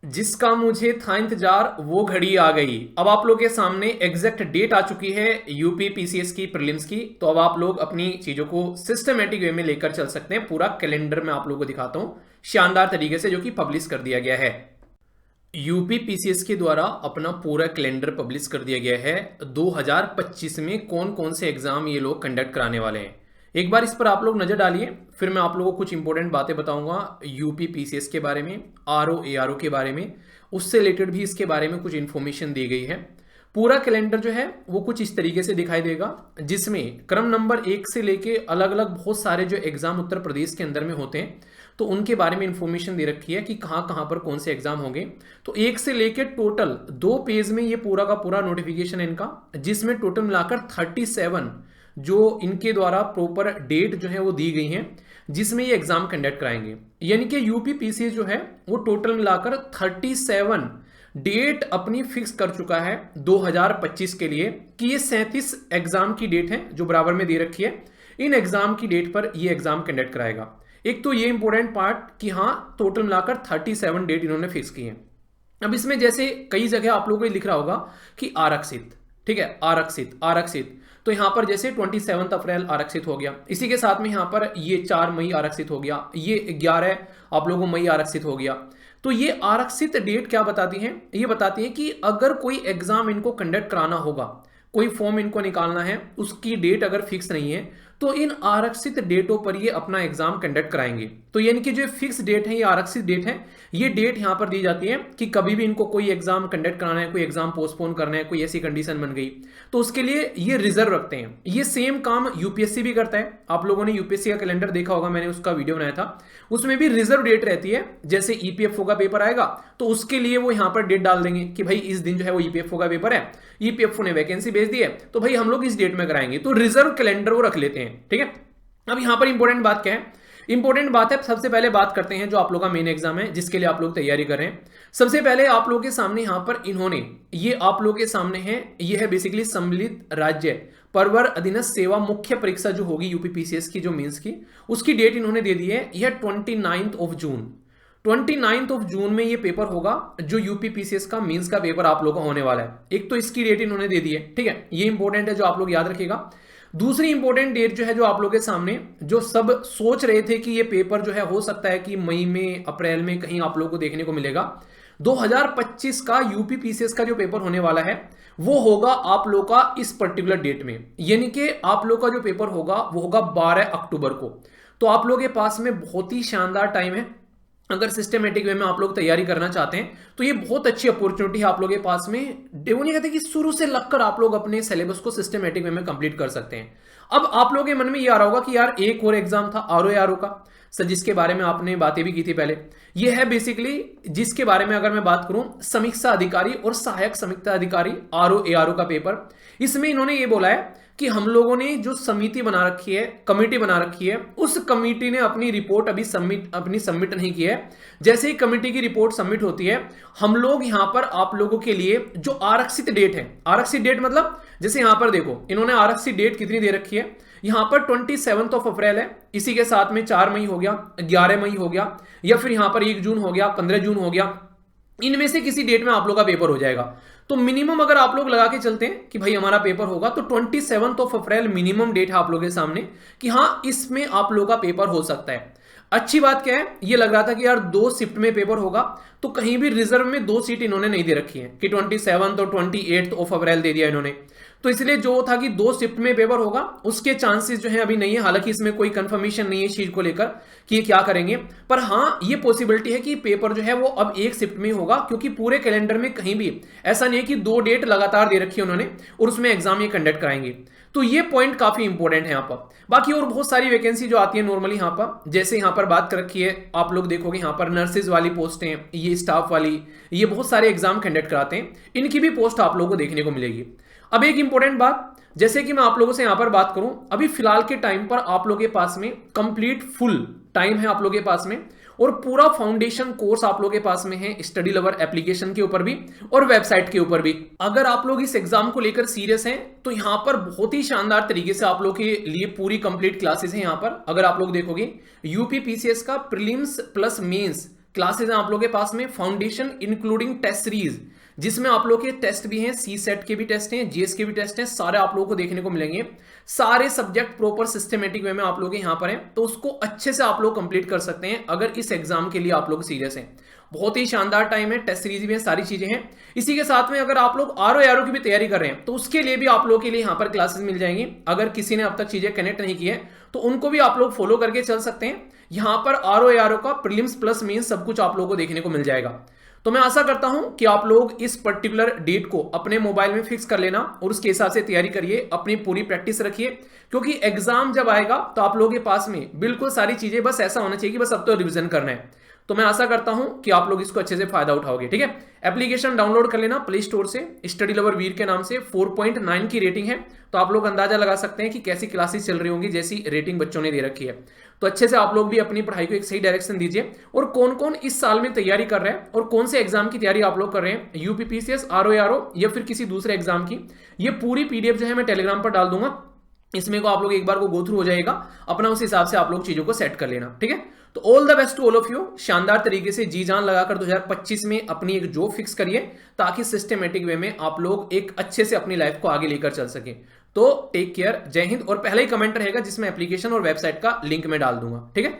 जिसका मुझे था इंतजार वो घड़ी आ गई। अब आप लोग के सामने एग्जैक्ट डेट आ चुकी है यूपी पीसीएस की प्रीलिम्स की। तो अब आप लोग अपनी चीजों को सिस्टमेटिक वे में लेकर चल सकते हैं। पूरा कैलेंडर मैं आप लोगों को दिखाता हूं शानदार तरीके से, जो कि पब्लिश कर दिया गया है। यूपी पीसीएस के द्वारा अपना पूरा कैलेंडर पब्लिश कर दिया गया है। 2025 में कौन कौन से एग्जाम ये लोग कंडक्ट कराने वाले हैं, एक बार इस पर आप लोग नजर डालिए। फिर मैं आप लोगों को कुछ इंपॉर्टेंट बातें बताऊंगा यूपी पीसीएस के बारे में, आरओ एआरओ के बारे में, उससे रिलेटेड भी इसके बारे में कुछ इन्फॉर्मेशन दी गई है। पूरा कैलेंडर जो है वो कुछ इस तरीके से दिखाई देगा, जिसमें क्रम नंबर 1 से लेके अलग अलग बहुत सारे जो एग्जाम उत्तर प्रदेश के अंदर में होते हैं तो उनके बारे में इंफॉर्मेशन दे रखी है कि कहाँ कहाँ पर कौन से एग्जाम होंगे। तो 1 से लेके टोटल 2 पेज में ये पूरा का पूरा नोटिफिकेशन है इनका, जिसमें टोटल मिलाकर 37 जो इनके द्वारा प्रॉपर डेट जो है वो दी गई है जिसमें ये एग्जाम कंडक्ट कराएंगे। यानी कि यूपी पीसीएस जो है वो टोटल मिलाकर 37 डेट अपनी फिक्स कर चुका है 2025 के लिए कि ये 37 एग्जाम की डेट है जो बराबर में दे रखी है। इन एग्जाम की डेट पर ये एग्जाम कंडक्ट कराएगा। एक तो ये इंपॉर्टेंट पार्ट कि हाँ टोटल मिलाकर 37 डेट इन्होंने फिक्स की है। अब इसमें जैसे कई जगह आप लोगों को लिख रहा होगा कि आरक्षित, ठीक है, आरक्षित आरक्षित, तो यहां पर जैसे 27 अप्रैल आरक्षित हो गया, इसी के साथ में यहां पर ये 4 मई आरक्षित हो गया, ये 11 आप लोगों को मई आरक्षित हो गया। तो ये आरक्षित डेट क्या बताती है, ये बताती है कि अगर कोई एग्जाम इनको कंडक्ट कराना होगा, कोई फॉर्म इनको निकालना है, उसकी डेट अगर फिक्स नहीं है तो इन आरक्षित डेटों पर ये अपना एग्जाम कंडक्ट कराएंगे। तो यानी कि जो फिक्स डेट है, ये आरक्षित डेट है, ये डेट यहां पर दी जाती है कि कभी भी इनको कोई एग्जाम कंडक्ट कराना है, कोई एग्जाम पोस्टपोन करना है, कोई ऐसी कंडीशन बन गई तो उसके लिए ये रिजर्व रखते हैं। ये सेम काम यूपीएससी भी करता है। आप लोगों ने यूपीएससी का कैलेंडर देखा होगा, मैंने उसका वीडियो बनाया था, उसमें भी रिजर्व डेट रहती है। जैसे ईपीएफओ का पेपर आएगा तो उसके लिए वो यहां पर डेट डाल देंगे कि भाई इस दिन जो है वो ईपीएफओ का पेपर है, ईपीएफओ ने वैकेंसी भेज दी है तो भाई हम लोग इस डेट में कराएंगे। तो रिजर्व कैलेंडर वो रख लेते हैं, ठीक है। अब यहां पर इंपॉर्टेंट बात क्या है, इंपॉर्टेंट बात है, सबसे पहले बात करते हैं जो आप लोग का मेन एग्जाम है जिसके लिए आप लोग तैयारी कर रहे हैं। सबसे पहले आप लोगों के सामने यहां पर इन्होंने ये आप लोगों के सामने है, ये है बेसिकली सम्मिलित राज्य परवर अधीनस्थ सेवा मुख्य परीक्षा जो होगी यूपी पीसीएस की, जो मेंस की, उसकी डेट इन्होंने दे दी है, यह 29 जून। 29 जून में ये पेपर होगा जो यूपी पीसीएस का मेंस का पेपर आप लोगों का होने वाला है। एक तो इसकी डेट इन्होंने दे दी है, ठीक है, ये इंपॉर्टेंट है जो आप लोग याद रखिएगा। दूसरी इंपॉर्टेंट डेट जो है जो आप लोगों के सामने, जो सब सोच रहे थे कि ये पेपर जो है हो सकता है कि मई में अप्रैल में कहीं आप लोगों को देखने को मिलेगा, 2025 का यूपी पीसीएस का जो पेपर होने वाला है वो होगा आप लोग का इस पर्टिकुलर डेट में। यानी कि आप लोग का जो पेपर होगा वो होगा 12 अक्टूबर को। तो आप लोगों के पास में बहुत ही शानदार टाइम है। अगर सिस्टमेटिक वे में आप लोग तैयारी करना चाहते हैं तो ये बहुत अच्छी अपॉर्चुनिटी है आप लोगों के पास में। वो नहीं कहते कि शुरू से लगकर आप लोग अपने सिलेबस को सिस्टमेटिक वे में कंप्लीट कर सकते हैं। अब आप लोगों के मन में ये आ रहा होगा कि यार एक और एग्जाम था आरओ का सर, जिसके बारे में आपने बातें भी की थी पहले, ये है बेसिकली जिसके बारे में अगर मैं बात करूं समीक्षा अधिकारी और सहायक समीक्षा अधिकारी आरओ का पेपर। इसमें इन्होंने ये बोला है कि हम लोगों ने जो समिति बना रखी है, कमेटी बना रखी है, उस कमेटी ने अपनी रिपोर्ट अभी सबमिट नहीं की है। जैसे ही कमेटी की रिपोर्ट सबमिट होती है हम लोग यहां पर आप लोगों के लिए जो आरक्षित डेट है, आरक्षित डेट मतलब जैसे यहां पर देखो इन्होंने आरक्षित डेट कितनी दे रखी है, यहां पर 27 अप्रैल है, इसी के साथ में 4 मई हो गया, 11 मई हो गया, या फिर यहां पर 1 जून हो गया, 15 जून हो गया, इनमें से किसी डेट में आप लोग का पेपर हो जाएगा। तो मिनिमम अगर आप लोग लगा के चलते हैं कि भाई हमारा पेपर होगा तो 27 अप्रैल मिनिमम डेट है आप लोगों के सामने कि हाँ इसमें आप लोग का पेपर हो सकता है। अच्छी बात क्या है, ये लग रहा था कि यार 2 शिफ्ट में पेपर होगा तो कहीं भी रिजर्व में 2 सीट इन्होंने नहीं दे रखी है कि 27 और 28 अप्रैल दे दिया इन्होंने, तो इसलिए जो था कि 2 शिफ्ट में पेपर होगा उसके चांसेस जो है अभी नहीं है। हालांकि इसमें कोई कंफर्मेशन नहीं है इस चीज को लेकर कि ये क्या करेंगे, पर हाँ ये पॉसिबिलिटी है कि पेपर जो है वो अब 1 शिफ्ट में होगा, क्योंकि पूरे कैलेंडर में कहीं भी ऐसा नहीं है कि 2 डेट लगातार दे रखी है उन्होंने और उसमें एग्जाम ये कंडक्ट कराएंगे। तो ये पॉइंट काफी इंपॉर्टेंट है यहाँ पर। बाकी और बहुत सारी वैकेंसी जो आती है नॉर्मली यहाँ पर, जैसे यहाँ पर बात कर रखी है आप लोग देखोगे यहाँ पर नर्सेज वाली पोस्ट है, ये स्टाफ वाली, ये बहुत सारे एग्जाम कंडक्ट कराते हैं, इनकी भी पोस्ट आप लोगों को देखने को मिलेगी। अब एक इंपॉर्टेंट बात, जैसे कि मैं आप लोगों से यहां पर बात करूं, अभी फिलहाल के टाइम पर आप लोगों के पास में कंप्लीट फुल टाइम है आप लोगों के पास में, और पूरा फाउंडेशन कोर्स आप लोगों के पास में है स्टडी लवर एप्लीकेशन के ऊपर भी और वेबसाइट के ऊपर भी। अगर आप लोग इस एग्जाम को लेकर सीरियस हैं तो यहां पर बहुत ही शानदार तरीके से आप लोग के लिए पूरी कंप्लीट क्लासेस हैं। यहां पर अगर आप लोग देखोगे यूपी पीसीएस का प्रीलिम्स प्लस मेंस क्लासेज हैं आप लोगों के पास में फाउंडेशन इंक्लूडिंग टेस्ट सीरीज, जिसमें आप लोगों के टेस्ट भी हैं, सी सेट के भी टेस्ट हैं, जीएस के भी टेस्ट हैं, सारे आप लोगों को देखने को मिलेंगे। सारे सब्जेक्ट प्रॉपर सिस्टमेटिक वे में आप लोगों के यहाँ पर हैं, तो उसको अच्छे से आप लोग कंप्लीट कर सकते हैं अगर इस एग्जाम के लिए आप लोग सीरियस हैं। बहुत ही शानदार टाइम है, टेस्ट सीरीज भी है, सारी चीजें हैं। इसी के साथ में अगर आप लोग आरओ की भी तैयारी कर रहे हैं तो उसके लिए भी आप लोगों के लिए यहाँ पर क्लासेस मिल जाएंगी। अगर किसी ने अब तक चीजें कनेक्ट नहीं की है तो उनको भी आप लोग फॉलो करके चल सकते हैं। यहाँ पर आरओ का प्रीलिम्स प्लस मेंस सब कुछ आप लोगों को देखने को मिल जाएगा। तो मैं आशा करता हूं कि आप लोग इस पर्टिकुलर डेट को अपने मोबाइल में फिक्स कर लेना और उसके हिसाब से तैयारी करिए, अपनी पूरी प्रैक्टिस रखिए, क्योंकि एग्जाम जब आएगा तो आप लोगों के पास में बिल्कुल सारी चीजें बस ऐसा होना चाहिए कि बस अब तो रिवीजन करना है। तो मैं आशा करता हूं कि आप लोग इसको अच्छे से फायदा उठाओगे। ठीक है, एप्लीकेशन डाउनलोड कर लेना प्ले स्टोर से, स्टडी लवर वीर के नाम से 4.9 की रेटिंग है, तो आप लोग अंदाजा लगा सकते हैं कि कैसी क्लासेस चल रही होंगी जैसी रेटिंग बच्चों ने दे रखी है। तो अच्छे से आप लोग भी अपनी पढ़ाई को एक सही डायरेक्शन दीजिए। और कौन कौन इस साल में तैयारी कर रहे हैं और कौन से एग्जाम की तैयारी आप लोग कर रहे हैं, यूपीपीसीएस, आरओ या फिर किसी दूसरे एग्जाम की, ये पूरी पीडीएफ जो है मैं टेलीग्राम पर डाल दूंगा। इसमें को आप लोग एक बार को गो थ्रू हो जाएगा, अपना उस हिसाब से आप लोग चीजों को सेट कर लेना। ठीक है, तो all the best to all of you. शानदार तरीके से जी जान लगाकर 2025 में अपनी एक जॉब फिक्स करिए, ताकि सिस्टमेटिक वे में आप लोग एक अच्छे से अपनी लाइफ को आगे लेकर चल सके। तो टेक केयर, जय हिंद। और पहला ही कमेंट रहेगा जिसमें एप्लीकेशन और वेबसाइट का लिंक मैं डाल दूंगा। ठीक है।